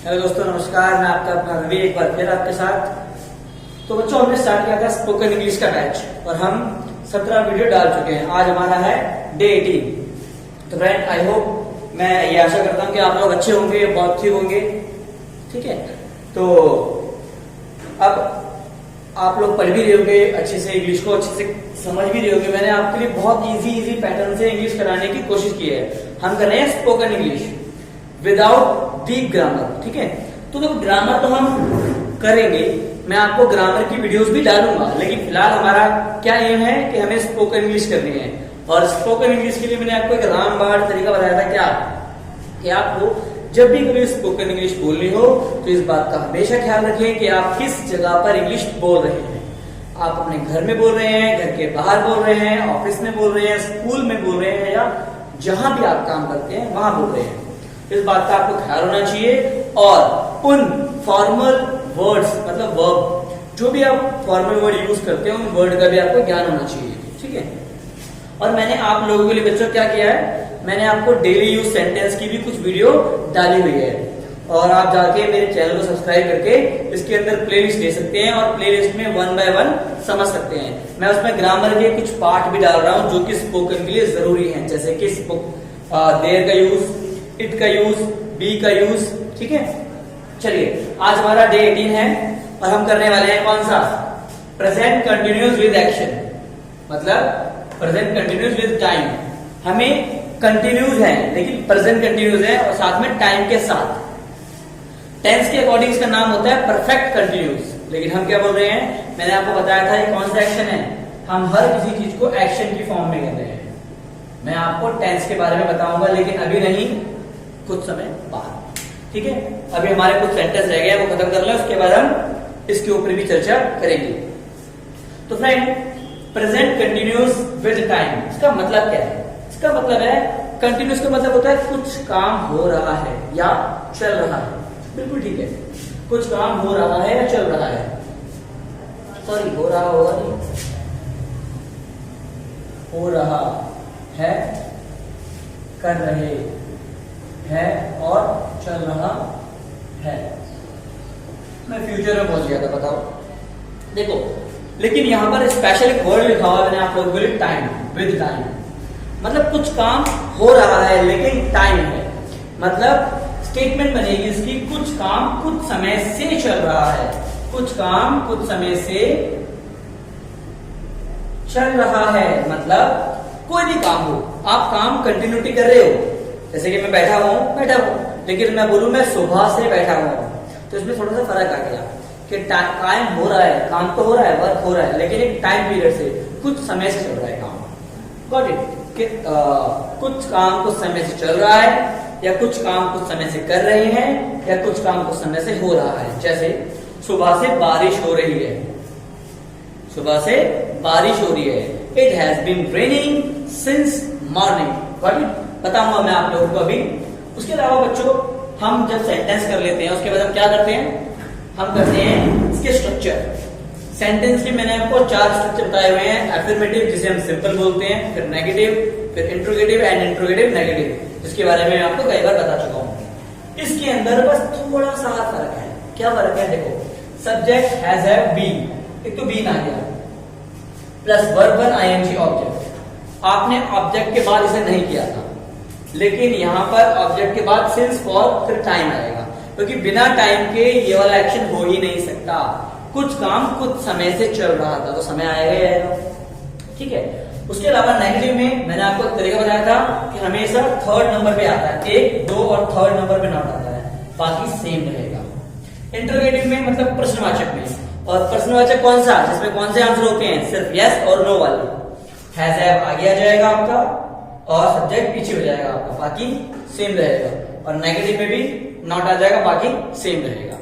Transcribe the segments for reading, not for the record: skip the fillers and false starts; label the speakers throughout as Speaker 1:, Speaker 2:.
Speaker 1: Hello दोस्तों, नमस्कार। मैं आपका अपना रवि एक बार फिर आपके साथ। तो बच्चों, हमने स्टार्ट किया था स्पोकन इंग्लिश का बैच और हम 17 वीडियो डाल चुके हैं। आज हमारा है डे 18। तो फ्रेंड, आई होप, मैं ये आशा करता हूँ कि आप लोग अच्छे होंगे, बहुत ठीक होंगे। ठीक है, तो अब आप लोग पढ़ भी रहे होंगे अच्छे से, इंग्लिश को अच्छे से समझ भी रहे होंगे। मैंने आपके लिए बहुत इजी पैटर्न से इंग्लिश कराने की कोशिश की है। हम कर रहे हैं spoken English without deep grammar. ठीक है, तो देखो, ग्रामर तो हम करेंगे, मैं आपको ग्रामर की वीडियोस भी डालूंगा, लेकिन फिलहाल हमारा क्या एम है कि हमें स्पोकन इंग्लिश करनी है। और स्पोकन इंग्लिश के लिए मैंने आपको एक रामबाण तरीका बताया था, क्या कि आपको जब भी कभी स्पोकन इंग्लिश बोलनी हो तो इस बात का हमेशा ख्याल रखें कि आप किस जगह पर इंग्लिश बोल रहे हैं। आप अपने घर में बोल रहे हैं, घर के बाहर बोल रहे हैं, ऑफिस में बोल रहे हैं, स्कूल में बोल रहे हैं, या जहां भी आप काम करते हैं वहां बोल रहे हैं। इस बात का आपको ख्याल होना चाहिए। और उन फॉर्मल वर्ड्स, मतलब वर्ब, जो भी आप फॉर्मल वर्ड यूज करते हैं, उन वर्ड का भी आपको ज्ञान होना चाहिए। ठीक है, और मैंने आप लोगों के लिए बच्चों क्या किया है, मैंने आपको डेली यूज सेंटेंस की भी कुछ वीडियो डाली हुई है, और आप जाके मेरे चैनल को सब्सक्राइब करके इसके अंदर प्लेलिस्ट ले सकते हैं और प्लेलिस्ट में 1 बाय 1 समझ सकते हैं। मैं उसमें ग्रामर के कुछ पार्ट भी डाल रहा हूं जो कि स्पोकन के लिए जरूरी हैं, जैसे कि देयर का यूज, इट का यूज, बी का यूज। ठीक है, चलिए, आज हमारा डे 18 है और हम करने वाले हैं कौन सा, प्रेजेंट कंटिन्यूस विद एक्शन, मतलब प्रेजेंट कंटिन्यूस विद टाइम। हमें कंटिन्यूस है लेकिन प्रेजेंट कंटिन्यूस है और साथ में टाइम के साथ। टेंस के अकॉर्डिंग इसका नाम होता है परफेक्ट कंटिन्यूस, लेकिन हम क्या बोल रहे हैं, मैंने आपको बताया था ये कौन सा एक्शन है। हम हर किसी चीज को एक्शन की फॉर्म में कर रहे हैं। मैं आपको टेंस के बारे में बताऊंगा, लेकिन अभी नहीं, कुछ समय बाद। ठीक है, अभी हमारे कुछ सेंटेंस रह गए, वो खत्म कर ले, उसके बाद हम इसके ऊपर भी चर्चा करेंगे। तो friend, present continuous with time, इसका मतलब क्या है? इसका मतलब है, कंटिन्यूस का मतलब होता है कुछ काम हो रहा है या चल रहा है। बिल्कुल ठीक है, कुछ काम हो रहा है या चल रहा है। सॉरी, हो रहा होगा नहीं, हो रहा है, कर रहे हैं और चल रहा है। मैं फ्यूचर में पहुंच गया था, बताओ। देखो, लेकिन यहां पर स्पेशल एक वर्ड लिखा हुआ मैंने आप लोगों के लिए, टाइम, विद टाइम। मतलब कुछ काम हो रहा है लेकिन टाइम है, मतलब स्टेटमेंट बनेगी इसकी, कुछ काम कुछ समय से चल रहा है, कुछ काम कुछ समय से चल रहा है। मतलब कोई भी काम हो, आप काम कंटिन्यूटी कर रहे हो, जैसे कि मैं बैठा हूं, लेकिन मैं बोलूं मैं सुबह से बैठा हुआ हूं, तो इसमें थोड़ा सा फर्क आ गया कि टाइम हो रहा है, काम तो हो रहा है, वर्क हो रहा है, लेकिन एक टाइम पीरियड से, कुछ समय से चल रहा है काम। Got it? कुछ काम कुछ समय से चल रहा है, या कुछ काम कुछ समय से कर रहे हैं, या कुछ काम कुछ समय से हो रहा है। जैसे सुबह से बारिश हो रही है, सुबह से बारिश हो रही है। It has been raining since morning. Got it? बताऊंगा मैं आप लोगों को अभी। उसके अलावा बच्चों, हम जब सेंटेंस कर लेते हैं उसके बाद हम क्या करते हैं, हम करते हैं इसके स्ट्रक्चर। सेंटेंस के मैंने आपको 4 स्ट्रक्चर बताए हुए हैं। एफर्मेटिव, जिसे हम सिंपल बोलते हैं, फिर नेगेटिव, फिर इंट्रोगेटिव एंड इंट्रोगेटिव नेगेटिव, जिसके बारे में आपको कई बार बता चुका हूं। इसके अंदर बस थोड़ा सा फर्क है। क्या फर्क है? देखो, सब्जेक्ट हैज हैव बीन, एक तो बीन आ गया, प्लस वर्ब 1 आईएनजी ऑब्जेक्ट। आपने ऑब्जेक्ट के बाद इसे नहीं किया था, लेकिन यहां पर ऑब्जेक्ट के बाद सिंस, फॉर, फिर टाइम आएगा, क्योंकि बिना टाइम के ये वाला एक्शन हो ही नहीं सकता। कुछ काम कुछ समय से चल रहा था, तो समय आएगा ही आएगा। ठीक है, उसके अलावा नेगेटिव में मैंने आपको एक तरीका बताया था कि हमेशा 3rd नंबर पे आता है, 1, 2 और 3rd नंबर पे नॉट आता है, बाकी सेम रहेगा। इंटरोगेटिव में मतलब प्रश्नवाचक में, और प्रश्नवाचक कौन सा, जिसमें कौन से आंसर होते हैं, सिर्फ यस और नो वाले। हैज हैव आगे आ जाएगा आपका, और सब्जेक्ट पीछे हो जाएगा आपका, बाकी सेम रहेगा। और नेगेटिव में भी नॉट आ जाएगा, बाकी सेम रहेगा।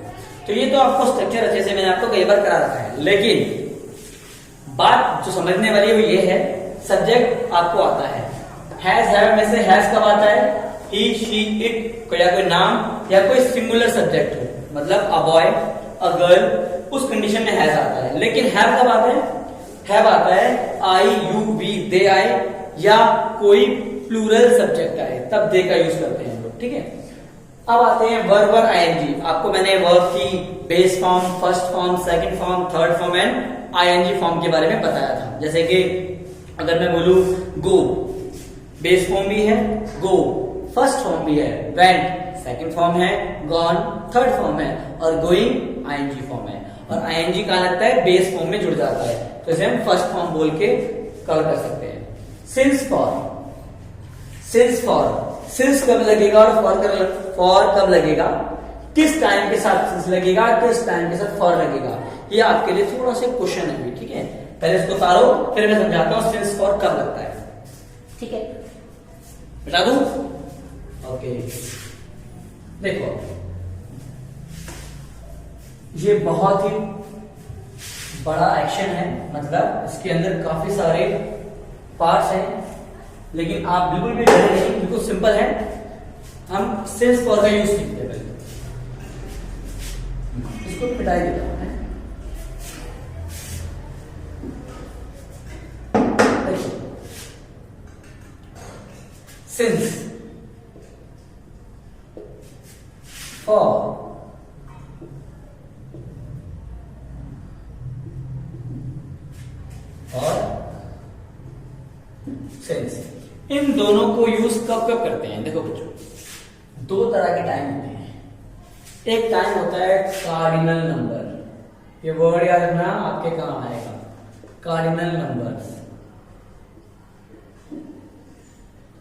Speaker 1: तो ये तो आपको स्ट्रक्चर अच्छे से मैंने आपको कई बार करा रखा है, लेकिन बात जो समझने वाली है वो ये है, सब्जेक्ट आपको आता है। हैज हैव में से हैज कब आता है, ही, शी, इट, या कोई नाम या कोई सिंगुलर सब्जेक्ट हो, मतलब अ बॉय, अ गर्ल, उस कंडीशन में हैज आता है। लेकिन हैव कब आता है, हैव आता है आई, यू, वी, दे आए, या कोई प्लूरल सब्जेक्ट आए तब दे का यूज करते हैं हम लोग, ठीक है। अब आते हैं वर्ब और आईएनजी। आपको मैंने वर्ब की base form, first form, second form, third form and ING form के बारे में बताया था। जैसे कि अगर मैं बोलूं गो, बेस फॉर्म भी है, गो फर्स्ट फॉर्म भी है, वेंट सेकंड फॉर्म है, गॉन थर्ड फॉर्म है और गोइंग आईएनजी फॉर्म है। और आईएनजी कहां लगता है? बेस फॉर्म में जुड़ जाता है, तो इसे हम फर्स्ट फॉर्म बोल के कवर कर सकते हैं। Since for, since for, since कब लगेगा और फॉर कब लगेगा, किस टाइम के साथ सिंस लगेगा, किस टाइम के साथ फॉर लगेगा, ये आपके लिए थोड़ा सा क्वेश्चन है, ठीक है। पहले इसको उतारो, फिर मैं समझाता हूं सिंस फॉर कब लगता है, ठीक है। बता दूं? ओके, देखो ये बहुत ही बड़ा एक्शन है, मतलब इसके अंदर काफी सारे पार्ट्स हैं, लेकिन आप बिल्कुल भी डरे नहीं, बिल्कुल सिंपल है। हम सिंस फॉर का यूज सीखते हैं। पहले इसको मिटाई देता हूं। सिंस फॉर और सिंस, इन दोनों को यूज कब कब करते हैं? देखो बच्चों, दो तरह के टाइम होते हैं। एक टाइम होता है कार्डिनल नंबर, ये वर्ड याद रखना, आपके काम आएगा। कार्डिनल नंबर्स,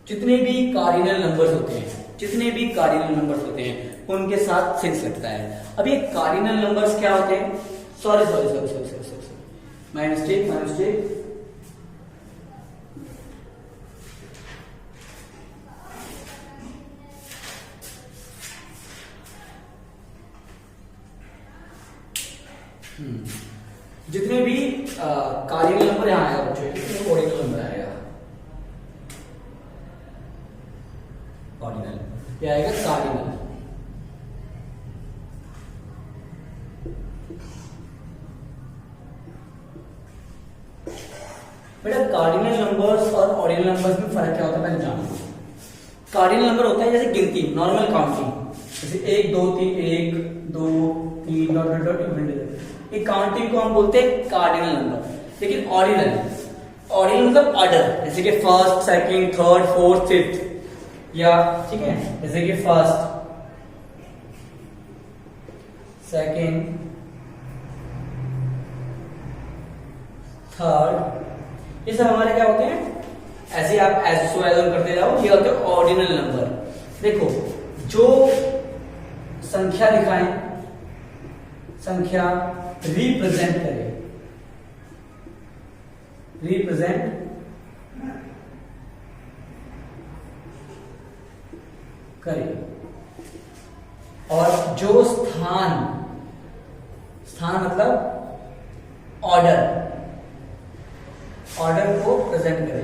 Speaker 1: जितने भी कार्डिनल नंबर्स होते हैं, जितने भी कार्डिनल नंबर्स होते हैं उनके साथ सिंस लगता है। अब ये कार्डिनल नंबर्स क्या होते हैं? Sorry sorry sorry sorry sorry sorry my mistake, my mistake. जितने भी कार्डिनल नंबर यहां आएगा बच्चों, कितने ऑर्डिनल नंबर आएगा? ऑर्डिनल, क्या आएगा? कार्डिनल। बेटा कार्डिनल नंबर्स और ऑर्डिनल नंबर्स में फर्क क्या होता है पहले जानो। कार्डिनल नंबर होता है जैसे गिनती, नॉर्मल काउंटिंग, जैसे 1 2 3, 1 2 3 डॉट डॉट डॉट, ये काउंटिंग को हम बोलते हैं कार्डिनल नंबर। लेकिन ऑर्डिनल, ऑर्डिनल मतलब ऑर्डर, जैसे कि first, second, third, fourth, fifth, या ठीक है, जैसे कि फर्स्ट, सेकंड, थर्ड, ये सब हमारे क्या होते हैं? ऐसे आप एज सो एज करते जाओ, ये होते हैं ऑर्डिनल नंबर। देखो, जो संख्या दिखाएं, संख्या रिप्रेजेंट करे, रिप्रेजेंट करे, और जो स्थान, स्थान मतलब ऑर्डर, ऑर्डर को प्रेजेंट करे,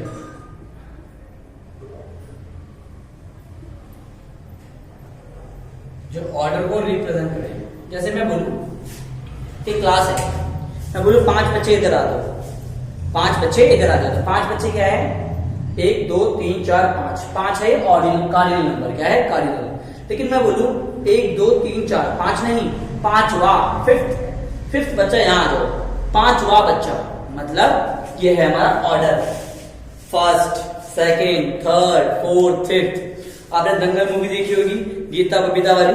Speaker 1: जो ऑर्डर को रिप्रेजेंट करे। जैसे मैं बोलूं एक क्लास है, मैं बोलूं 5 बच्चे इधर आ दो, 5 बच्चे इधर आ जाओ, तो 5 बच्चे क्या है? 1 2 3 4 5, 5 है ऑर्डिनल, कार्डिनल नंबर, क्या है? कार्डिनल। लेकिन मैं बोलूं 1 2 3 4, 5 नहीं, 5वां, फिफ्थ बच्चा यहां आ जाओ, 5वां बच्चा, मतलब ये है हमारा order, first, second, third, fourth, fifth. आपने दंगल मूवी देखी होगी, गीता बबीता वाली,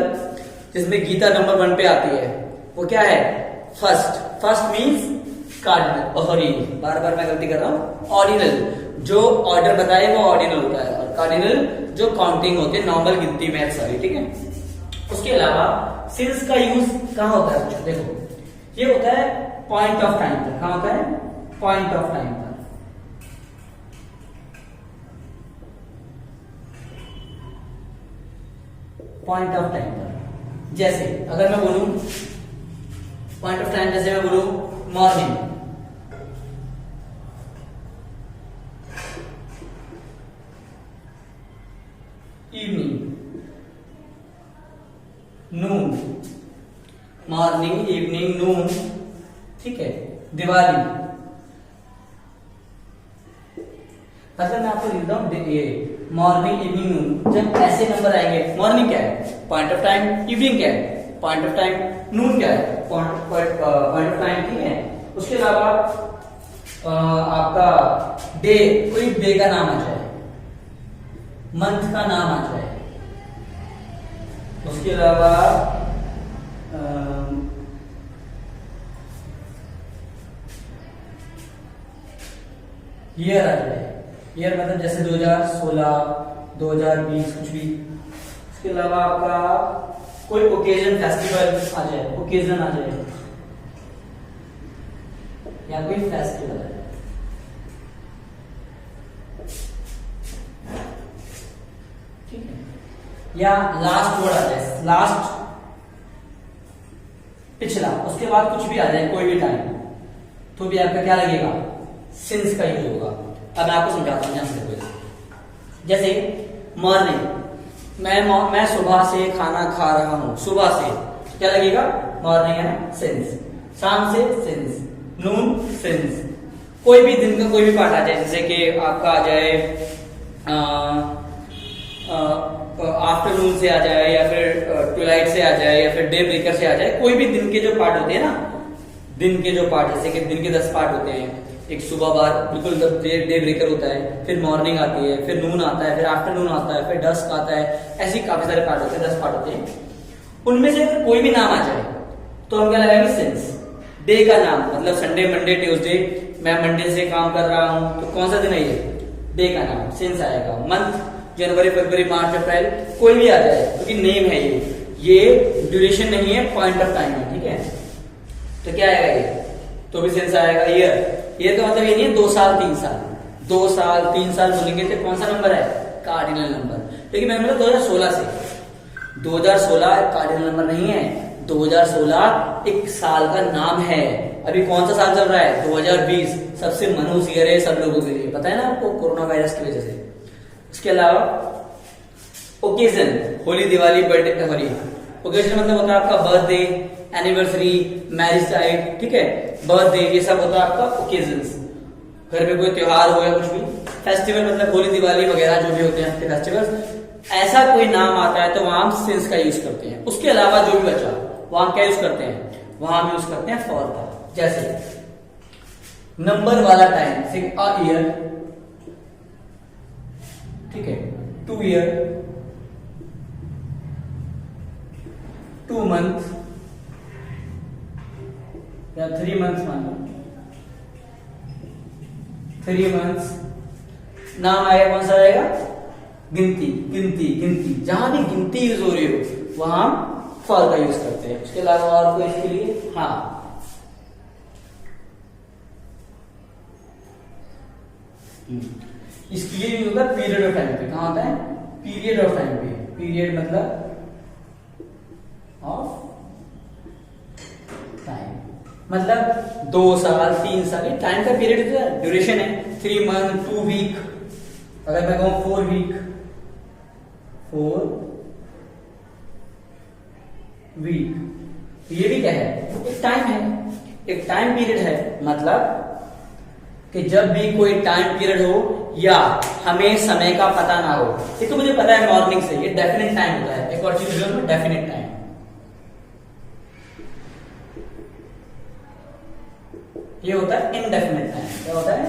Speaker 1: जिसमें गीता नंबर 1 पे आती है, वो क्या है? First. First means cardinal, sorry बार बार मैं गलती कर रहा हूं, ऑर्डिनल। जो ऑर्डर बताए वो ऑर्डिनल होता है, और कार्डिनल जो काउंटिंग होती है, नॉर्मल गिनती में सारी, ठीक है। उसके अलावा सिंस का यूज कहां होता है बच्चों? देखो, ये होता है पॉइंट ऑफ टाइम पर। कहां होता है? पॉइंट ऑफ टाइम पर। पॉइंट ऑफ टाइम पर, जैसे अगर मैं बोलूं पॉइंट ऑफ टाइम, जैसे मैं बोलूं मॉर्निंग, इवनिंग, नून, मॉर्निंग, इवनिंग, नून, ठीक है, दिवाली। अच्छा मैं आपको लिखता हूं, ये मॉर्निंग, इवनिंग, नून। जब ऐसे नंबर आएंगे, मॉर्निंग क्या है, पॉइंट ऑफ टाइम, इवनिंग क्या है, पॉइंट ऑफ टाइम, नून क्या है, पॉइंट ऑफ टाइम, ठीक है। उसके अलावा आपका डे, कोई डे का नाम आ जाए, मंथ का नाम आ जाए। उसके अलावा ईयर आ जाए, ईयर मतलब जैसे 2016, 2020 कुछ भी। उसके अलावा आपका कोई ओकेजन, फेस्टिवल आ जाए, ओकेजन आ जाए या कोई फेस्टिवल है, ठीक है। या लास्ट वर्ड आ जाए, लास्ट पिछला, उसके बाद कुछ भी आ जाए कोई भी टाइम, तो भी आपका क्या लगेगा, सिंस का यूज होगा। अब मैं आपको समझाता हूं ध्यान से। जैसे मॉर्निंग, मैं सुबह से खाना खा रहा हूं, सुबह से क्या लगेगा, मॉर्निंग है ना, सिंस। शाम से सिंस, नून सिंस। कोई भी दिन का कोई भी पार्ट आ जाए, जैसे कि आपका आ जाए आफ्टरनून से आ जाए, या फिर ट्विलाइट से आ जाए, या फिर डे ब्रेकर से आ जाए, कोई भी दिन के जो पार्ट होते हैं ना, दिन के जो पार्ट, जैसे कि दिन के 10 पार्ट होते हैं। एक सुबह बार बिल्कुल डे ब्रेकर होता है, फिर मॉर्निंग आती है, फिर नून आता है, फिर आफ्टरनून आता है, फिर डस्क आता है, ऐसे काफी सारे पार्ट होते हैं, 10 पार्ट होते हैं। उनमें से अगर कोई भी नाम आ जाए तो हम क्या लगाएंगे, सिंस। डे का नाम मतलब संडे, मंडे, ट्यूसडे, मैं मंडे से काम कर रहा हूं, तो कौन सा दिन है ये, डे का नाम, सिंस आएगा। मंथ, जनवरी, फरवरी, मार्च, अप्रैल, कोई भी आ जाए, क्योंकि नेम है ये ड्यूरेशन नहीं है, पॉइंट ऑफ टाइम है, ठीक है। तो क्या आएगा ये, तो भी सेंस आएगा। ईयर का मतलब ये नहीं है 2 साल 3 साल, 2 साल 3 साल बोलेंगे तो कौन सा नंबर है, कार्डिनल नंबर। लेकिन मैंने बोला 2016 से, 2016 कार्डिनल नंबर नहीं है, 2016 एक साल का नाम है। अभी कौन सा साल चल रहा है, 2020, सबसे मनुष्य ईयर है सब लोगों के लिए, पता है ना आपको, कोरोना वायरस की वजह से। उसके अलावा occasion, Holi, Diwali, birthday, sorry occasion मतलब होता है आपका बर्थडे, एनिवर्सरी, मैरिज टाइप, ठीक है, बर्थडे, ये सब होता है आपका ओकेजन्स। घर में कोई त्योहार हो या कुछ भी। फेस्टिवल मतलब होली, दिवाली वगैरह जो भी होते हैं आपके फेस्टिवल्स, ऐसा कोई नाम आता है तो वहां हम सिंस का यूज करते हैं। उसके अलावा जो भी बचा वहां क्या यूज करते हैं, वहां हम यूज करते हैं फॉर का। जैसे नंबर वाला टाइम, से अ ईयर, ठीक है, 2 ईयर, 2 मंथ या 3 मंथ्स मान लो, 3 मंथ्स। नाम आएगा कौन सा आएगा, गिनती, गिनती, गिनती। जहां भी गिनती यूज हो रही हो वहां हम फॉर का यूज करते हैं। उसके अलावा और कोई इसके लिए, हाँ इसके लिए यूज होता है पीरियड ऑफ टाइम पे। कहां होता है, पीरियड ऑफ टाइम पे। पीरियड मतलब ऑफ टाइम, मतलब 2 साल 3 साल, टाइम का पीरियड होता है, ड्यूरेशन है। 3 मंथ, 2 वीक, अगर मैं कहूं 4 वीक, 4 वीक, ये भी क्या है, एक टाइम है, एक टाइम पीरियड है। मतलब कि जब भी कोई टाइम पीरियड हो या हमें समय का पता ना हो, ये तो मुझे पता है मॉर्निंग से, ये डेफिनेट टाइम होता है। एक और चीज है डेफिनेट टाइम, ये होता है इनडेफिनेट टाइम। क्या होता है,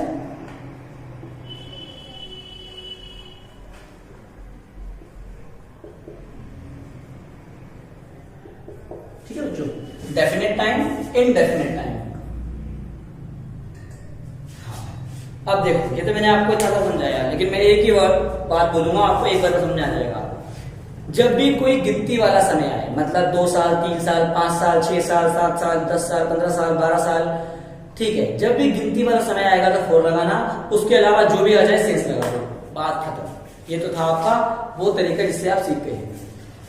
Speaker 1: ठीक है बच्चों, डेफिनेट टाइम, इनडेफिनेट टाइम। अब देखो, ये तो मैंने आपको इतना सा समझाया, लेकिन मैं एक ही बात बोलूंगा आपको, एक बार समझ आ जाएगा। जब भी कोई गिनती वाला समय आए, मतलब 2 साल 3 साल 5 साल 6 साल 7 साल 10 साल 15 साल 12 साल, ठीक है, जब भी गिनती वाला समय आएगा तो 4 लगाना। उसके अलावा जो भी आ जाए सेंस लगा दो, बात खत्म। ये तो था आपका वो तरीका जिससे आप सीख गए,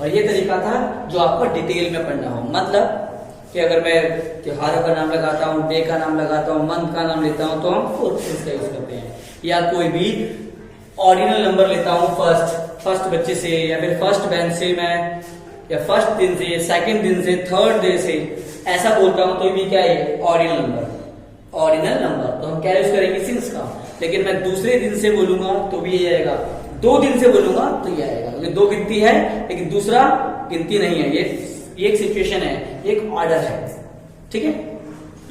Speaker 1: और ये तरीका था जो आपको डिटेल में पढ़ना हो। मतलब कि अगर मैं त्योहारों का नाम लगाता हूँ, डे का नाम लगाता हूँ, मंथ का नाम लेता हूँ, तो हम फोर्थ सेंस का यूज करते हैं। या कोई भी ऑर्डिनल नंबर लेता हूँ, फर्स्ट बच्चे से, या फिर फर्स्ट बेंच से मैं, या फर्स्ट दिन से, सेकंड दिन से, थर्ड डे से, ऐसा बोलता हूँ तो भी क्या है, ऑर्डिनल नंबर। ऑर्डिनल नंबर तो हम क्या यूज करेंगे, सिंस का। लेकिन मैं दूसरे दिन से बोलूंगा तो भी ये आएगा 2 दिन से बोलूंगा तो ये आएगा, क्योंकि 2 गिनती है लेकिन दूसरा गिनती नहीं है। ये एक सिचुएशन है, एक ऑर्डर है। ठीक है,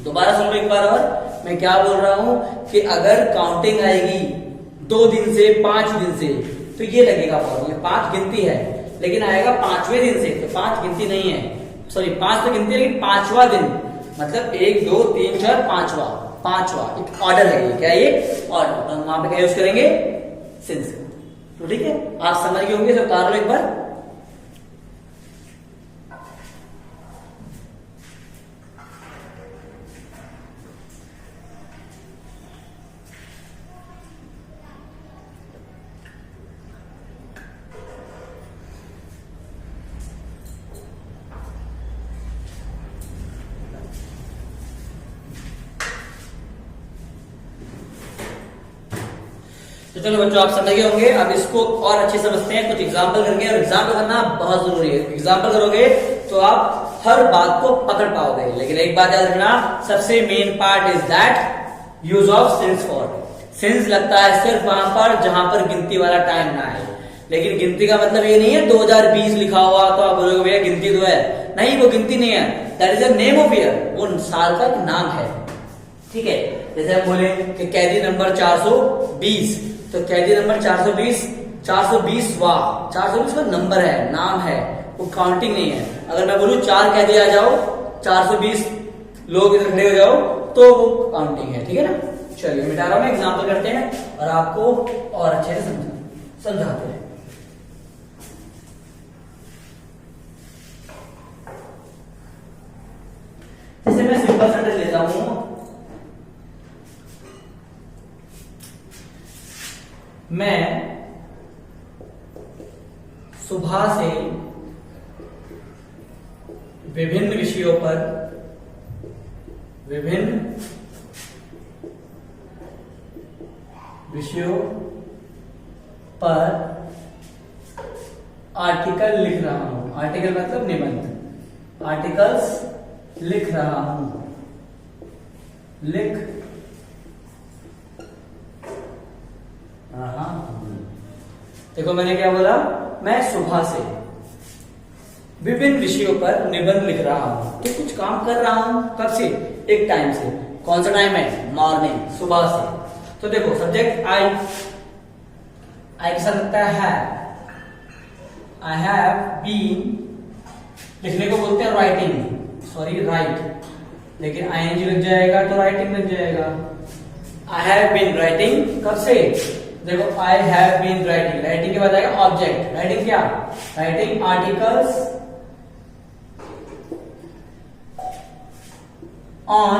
Speaker 1: दोबारा सुन लो एक बार और। मैं क्या बोल रहा हूं कि अगर काउंटिंग आएगी 2 दिन से 5 दिन से तो ये लगेगा फॉर्मूला। 5 गिनती है लेकिन आएगा 5वें दिन से, तो 5 गिनती नहीं है, सॉरी 5 तो गिनती है लेकिन 5वां दिन, मतलब 1 2 3 4 5वां एक ऑर्डर है। ये क्या है? ये ऑर्डर। तो वहां पे क्या यूज करेंगे? सिंस। तो ठीक है, आप समझ गए होंगे, तो उतार लो एक बार। तो चलो बच्चों, आप समझ गए होंगे। अब इसको और अच्छे समझते हैं कुछ एग्जाम्पल करके, और एग्जाम्पल करना बहुत जरूरी है। एग्जाम्पल करोगे तो आप हर बात को पकड़ पाओगे। लेकिन एक बात याद रखना, सबसे main part is that use of since for. Since लगता है सिर्फ वहां पर जहां पर गिनती वाला टाइम ना आए। लेकिन गिनती का मतलब ये नहीं है 2020 लिखा हुआ तो आप बोलोगे भैया गिनती तो है। नहीं, वो गिनती नहीं है, that is a name of year, वो साल का एक नाम है। ठीक है, जैसे हम बोले कि कैदी नंबर 420, तो कैदी नंबर 420 420वां का नंबर है, नाम है, वो काउंटिंग नहीं है। अगर मैं बोलूं 4 कैदी आ जाओ, 420 लोग इधर खड़े हो जाओ, तो वो काउंटिंग है। ठीक है ना। चलिए मिटा रहा हूं, एग्जाम्पल करते हैं और आपको और अच्छे से समझाते हैं। जैसे मैं सिंपल सेंटेंस लेता हूं, मैं सुबह से विभिन्न विषयों पर आर्टिकल लिख रहा हूं। आर्टिकल मतलब निबंध, आर्टिकल्स लिख रहा हूं, लिख रहा हूं। देखो मैंने क्या बोला, मैं सुबह से विभिन्न विषयों पर निबंध लिख रहा हूं, तो कुछ काम कर रहा हूं। कब से? एक टाइम से। कौन सा टाइम है? मॉर्निंग, सुबह से। तो देखो सब्जेक्ट आई के साथ लगता है आई हैव बीन, लिखने को बोलते हैं राइटिंग, सॉरी राइट, लेकिन आईएनजी लग जाएगा तो राइटिंग लग जाएगा। आई हैव बीन राइटिंग, कब से? देखो I have been writing, writing के बाद आएगा ऑब्जेक्ट। राइटिंग क्या? Writing articles on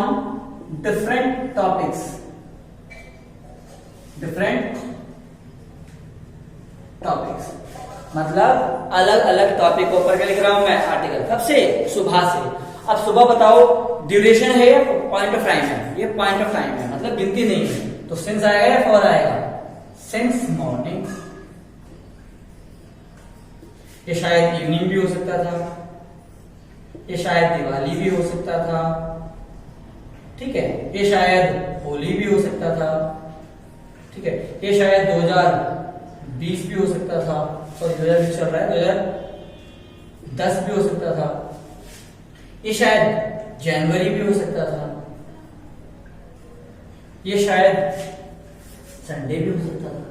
Speaker 1: different topics, मतलब अलग अलग टॉपिकों पर क्या लिख रहा हूं मैं? आर्टिकल। कब से? सुबह से। अब सुबह बताओ ड्यूरेशन है या पॉइंट ऑफ टाइम है? ये पॉइंट ऑफ टाइम है, मतलब गिनती नहीं है, तो सिंस आएगा या फॉर आएगा? Since morning. ये शायद इवनिंग भी हो सकता था, ये शायद दिवाली भी हो सकता था, ठीक है, ये शायद होली भी हो सकता था, ठीक है, ये शायद 2020 भी हो सकता था, सॉरी 2020 चल रहा है, 2010 भी हो सकता था, ये शायद जनवरी भी हो सकता था, ये शायद संडे भी हो सकता था,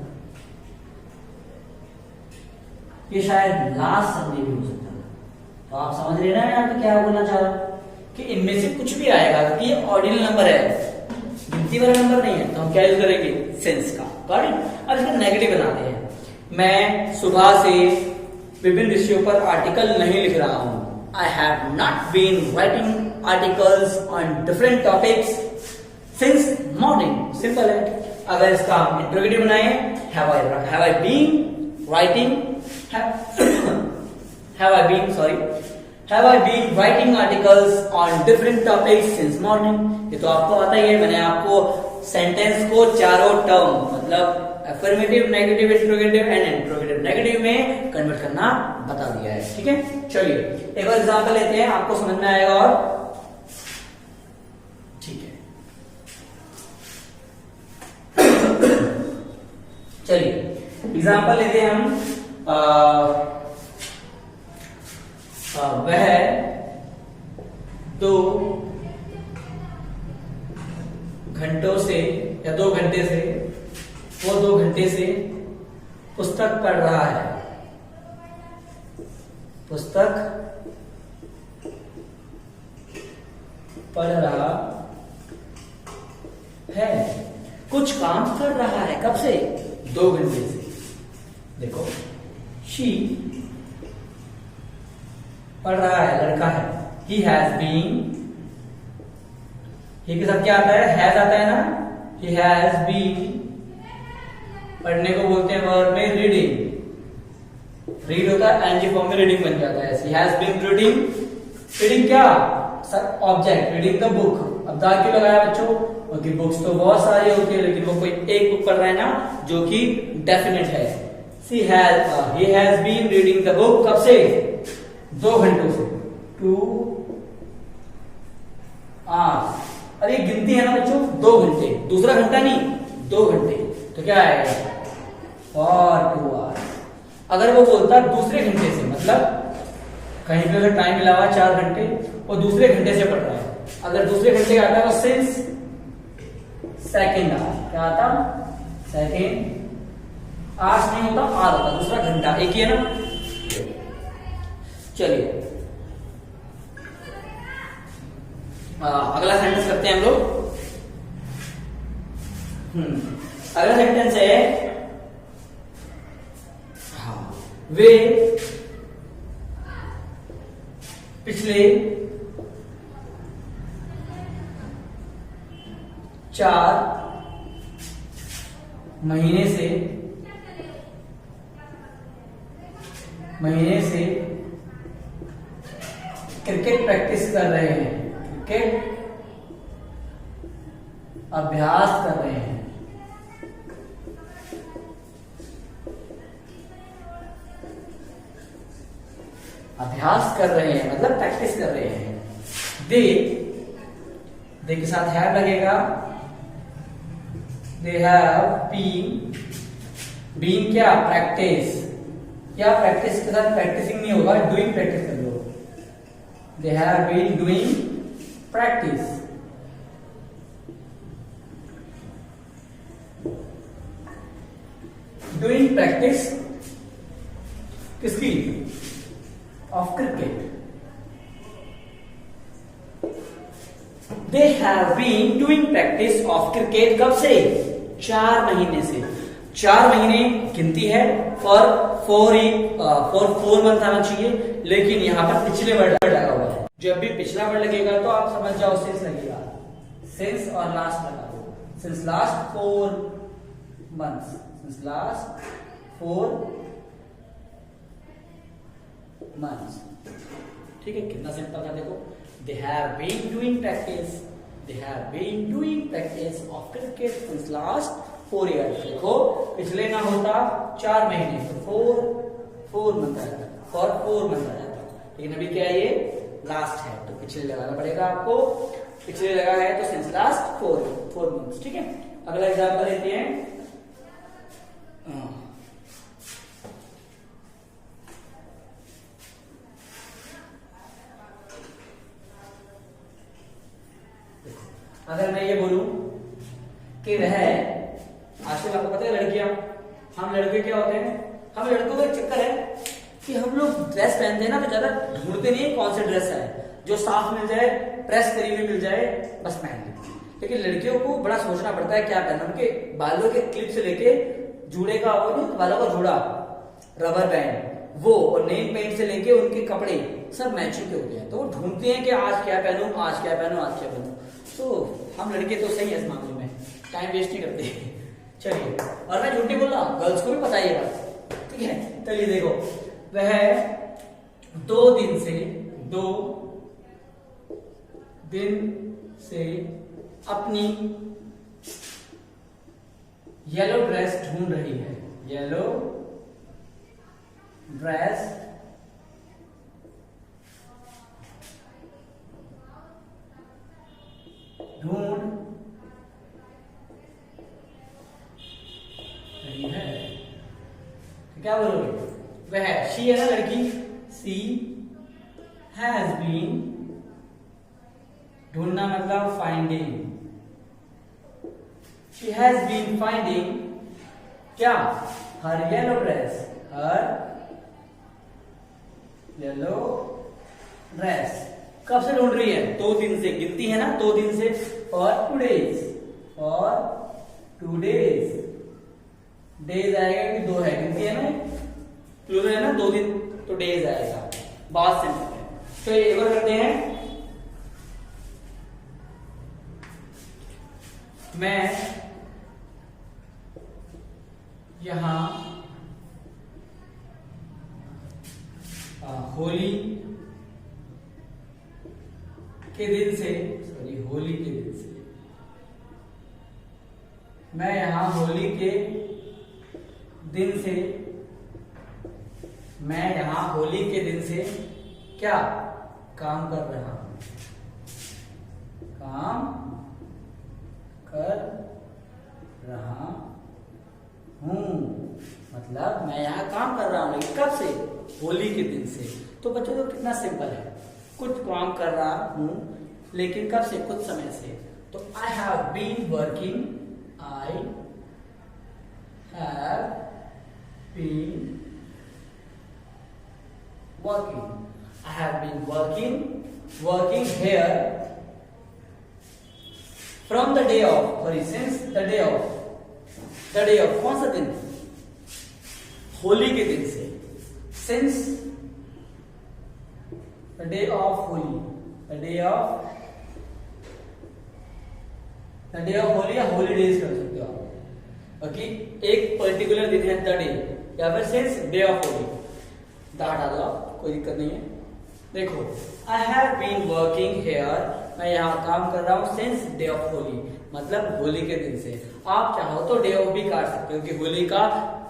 Speaker 1: ये शायद लास्ट संडे भी हो सकता था। तो आप समझ रहे ना यहाँ पे क्या बोलना चाह रहा हूं कि इनमें से कुछ भी आएगा, क्योंकि ये ऑर्डिनल नंबर है, गिनती वाला नंबर नहीं है, तो हम क्या यूज करेंगे? सेंस का। Got it? अब इसका नेगेटिव बनाते हैं। मैं सुबह से विभिन्न विषयों पर आर्टिकल नहीं लिख रहा हूं। I have not been writing articles on different topics since morning. Simple है। अगर इसका इंट्रोगेटिव बनाए, have I been writing articles on different topics since morning? ये तो आपको आता ही है। मैंने आपको सेंटेंस को चारों टर्म, मतलब affirmative, negative, interrogative and interrogative negative में कन्वर्ट करना बता दिया है। ठीक है, चलिए एक और एग्जांपल लेते हैं, आपको समझ में आएगा। और ठीक है, चलिए एग्जाम्पल लेते हैं हम वह 2 घंटों से या 2 घंटे से वो 2 घंटे से पुस्तक पढ़ रहा है। पुस्तक पढ़ रहा है, कुछ काम कर रहा है। कब से? 2 घंटे से। देखो, शी पढ़ रहा है, लड़का है। ही हैज बीन, ही के साथ क्या आता है? हैज आता है ना। ही हैज बीन, पढ़ने को बोलते हैं वर्ब में रीडिंग। रीड होता है एनजी फॉर्म में, रीडिंग बन जाता है। He has been reading. Reading क्या? Sir object, reading the book. अब दाग क्यों लगाया बच्चों? क्योंकि बुक्स तो बहुत सारी होती है, लेकिन वो कोई एक बुक पढ़ रहा है ना, जो कि डेफिनेट है। He has been reading the book. कब से? 2 घंटों से। 2 आवर्स। अब ये गिनती है ना बच्चों, 2 घंटे, दूसरा घंटा नहीं, 2 घंटे। तो क्या आएगा? For 2 hours. अगर वो बोलता दूसरे घंटे से, मतलब कहीं पे अगर टाइम मिला हुआ 4 घंटे, वो दूसरे घंटे से पढ़ रहा है। अगर दूसरे घंटे का आता है तो सिंस सेकेंड आवर। क्या आता? सेकेंड आवर्स नहीं होता, आर होता, दूसरा घंटा एक ही है ना। चलिए अगला सेंटेंस करते हैं हम लोग। अगला सेंटेंस है वे पिछले 4 महीने से क्रिकेट प्रैक्टिस कर रहे हैं। क्रिकेट अभ्यास कर रहे हैं। अभ्यास कर रहे हैं मतलब प्रैक्टिस कर रहे हैं। दे के साथ हैव लगेगा। दे हैव बीन क्या? प्रैक्टिस। या प्रैक्टिस के साथ प्रैक्टिसिंग नहीं होगा, डूइंग प्रैक्टिस कर लो। They have been doing practice. Doing practice किसकी? Of cricket. They have been doing practice of cricket. कब से? 4 महीने से। 4 महीने गिनती है और 4 मंथ आना चाहिए, लेकिन यहां पर पिछले वर्ड लगा हुआ है। जब भी पिछला वर्ड लगेगा तो आप समझ जाओ सिंस लगेगा। सिंस और लास्ट लगा दो। Since last 4 months. Since last 4 months. ठीक है, कितना सिंपल था देखो। They have been doing practice. They have been doing practice of cricket since last 4 years. देखो पिछले ना होता 4 महीने तो 4 मंथ आ जाता, फॉर 4 मंथ आ जाता, लेकिन अभी क्या है? ये लास्ट है तो पिछले लगाना पड़ेगा आपको। पिछले लगा है तो सिंस लास्ट 4 मंथ्स। ठीक है, अगला एग्जांपल लेते हैं। अगर मैं ये बोलूं कि वह, आजकल आपको पता है लड़कियां, हम लड़के क्या होते हैं, हम लड़कों का एक चक्कर है कि हम लोग ड्रेस पहनते हैं ना तो ज्यादा ढूंढते नहीं है कौन सा ड्रेस है, जो साफ मिल जाए, प्रेस करी हुई मिल जाए, बस पहन लेते हैं। लेकिन लड़कियों को बड़ा सोचना पड़ता है क्या पहनना। उनके बालों के क्लिप से लेके जूड़े का वो नहीं, बालों का जूड़ा, रबर बैंड वो, और नेल पेंट से लेके उनके कपड़े सब मैचिंग के होते हैं। तो वो ढूंढते हैं कि आज क्या पहनूं, आज क्या पहनूं, आज क्या पहनूं। तो हम लड़के तो सही है इस मामले में, टाइम वेस्ट नहीं करते। चलिए, और मैं झूठी बोल रहा हूं, गर्ल्स को भी पता है ये बात। ठीक है, चलिए देखो, वह 2 दिन से अपनी येलो ड्रेस ढूंढ रही है। येलो ड्रेस ढूंढ रही है। शी है ना लड़की, सी हैज बीन, ढूंढना मतलब finding, she has been finding क्या, her yellow dress, her yellow dress. कब से ढूंढ रही है, 2 दिन से, गिनती है ना 2 दिन से, और 2 डेज, और 2 डेज, डेज आएगा कि 2 है, गिनती है ना, प्लूरल है ना 2 दिन, तो डेज आएगा। बहुत सिंपल है। तो एक बार करते हैं, मैं यहां होली के दिन से, होली के दिन से, मैं यहां होली के दिन से, मैं यहां होली के दिन से क्या काम कर रहा हूं, काम कर रहा हूं, मतलब मैं यहां काम कर रहा हूं, लेकिन कब से, होली के दिन से। तो बच्चों तो कितना सिंपल है, कुछ काम कर रहा हूं लेकिन कब से, कुछ समय से। तो I have been working, I have been working, I have been working here from the day of, sorry since the day of, कौन सा दिन, होली के दिन से, since the day of Holi, the day of Holi, या हॉलीडेज कर सकते हो आप। ओके, एक पर्टिकुलर दिन है द डे, या फिर since day of Holi, the हटा दो आप, कोई दिक्कत नहीं है। देखो, I have been working here, मैं यहाँ काम कर रहा हूँ सिंस डे ऑफ होली, मतलब होली के दिन से। आप चाहो तो डे ऑफ भी काट सकते हो, कि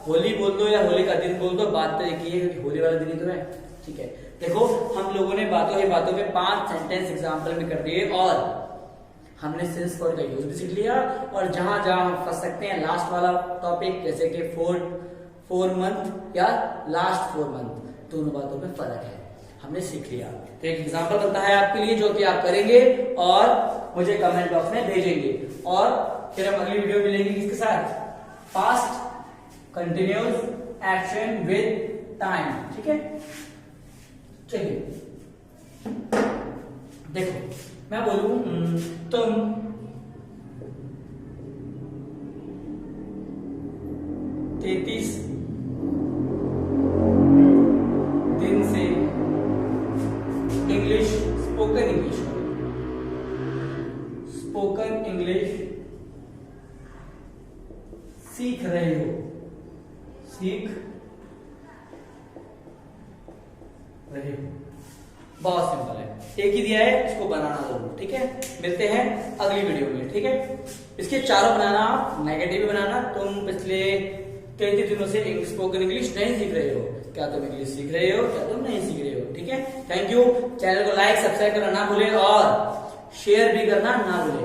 Speaker 1: होली बोल दो या होली का दिन बोल दो, बात तो एक ही है, क्योंकि होली वाला दिन ही तो है। ठीक है, देखो हम लोगों ने बातों ही बातों में 5 सेंटेंस एग्जाम्पल में कर दिए, और हमने सिंस फॉर का यूज भी सीख लिया, और जहां जहां हम फंस सकते हैं, लास्ट वाला टॉपिक, जैसे कि 4 मंथ या लास्ट 4 मंथ, दोनों बातों में फर्क है, हमने सीख लिया। तो एक एग्जाम्पल बनता है आपके लिए, जो कि आप करेंगे और मुझे कमेंट बॉक्स में भेजेंगे, और फिर हम अगली वीडियो मिलेंगे किसके साथ, past continuous action with time. ठीक है, चलिए देखो, मैं बोलूं तुम तैतीस दिन से इंग्लिश, स्पोकन इंग्लिश सीख रहे हो, बहुत सिंपल है, एक ही दिया है, इसको बनाना जरूर। ठीक है, मिलते हैं अगली वीडियो में। ठीक है, इसके चारों बनाना, नेगेटिव भी बनाना। तुम पिछले 33 दिनों से स्पोकन इंग्लिश नहीं सीख रहे हो, क्या तुम इंग्लिश सीख रहे हो, क्या तुम नहीं सीख रहे हो। ठीक है, थैंक यू। चैनल को लाइक सब्सक्राइब करना ना भूले, और शेयर भी करना ना भूले।